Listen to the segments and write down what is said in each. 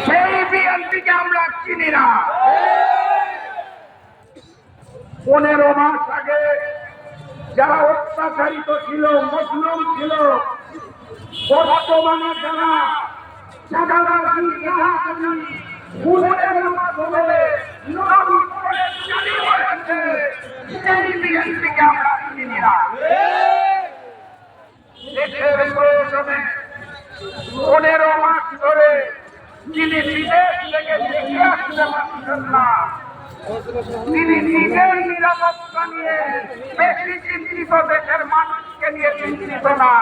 সেই বিএনপিকে আমরা চিনি না। 15 মাস আগে যারা অত্যাচারিত ছিল, মজলুম ছিল, বর্তমানে যারা চাঁদাবাজি, রাহাজানি, খুনের মাধ্যমে সেই বিএনপিকে আমরা চিনি না। দেশের প্রয়োজনে 15 মাস ধরে যিনি বিদেশ থেকে দেখে আসতে পারছেন না, তিনি নিজের নিরাপত্তা নিয়ে বেশি চিন্তিত, দেশের মানুষকে নিয়ে চিন্তিত না।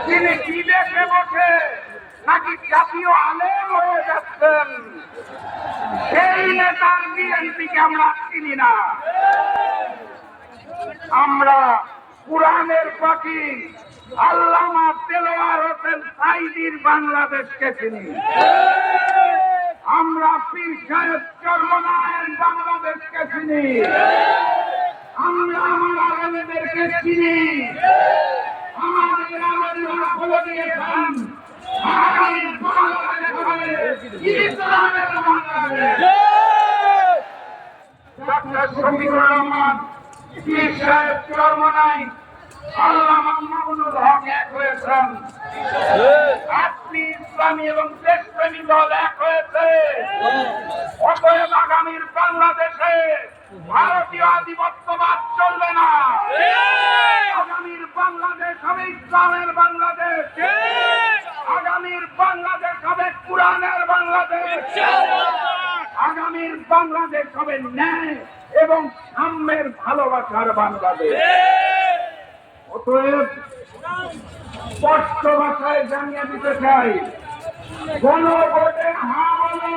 তিনি বিদেশে বসে নাকি জাতীয় আলেম হয়ে যাচ্ছেন। সেই নেতার বিএনপিকে আমরা চিনি না। আমরা কুরআনের পাখি আল্লামা দেলোয়ার হোসেন সাঈদীর বাংলাদেশকে চিনি। আমরা পীর সাহেব চরমনায়ের বাংলাদেশকে চিনি। আমরা আমার আলেমদেরকে চিনি। আমাদের আলেমরা বলে দিয়েছেন আগামী বাংলাদেশ হবে ইসলামের বাংলাদেশ। ডক্টর শফিকুর রহমান, পীর সাহেব চরমনাই, আল্লামা মামুনুল হক এক হয়েছেন। আপনি ইসলামী এবং দেশপ্রেমী দল এক হয়েছে। অতএব আগামীর বাংলাদেশে ভারতীয় আধিপত্যবাদ চলবে না। আগামীর বাংলাদেশ হবে ইসলামের বাংলাদেশ। আগামীর বাংলাদেশ হবে কুরআনের বাংলাদেশ। আগামীর বাংলাদেশ হবে ন্যায় এবং সাম্যের ভালোবাসার বাংলাদেশ। অতএব স্পষ্ট ভাষায় জানিয়ে দিতে চাই, গণভোটে হ্যাঁ বলো,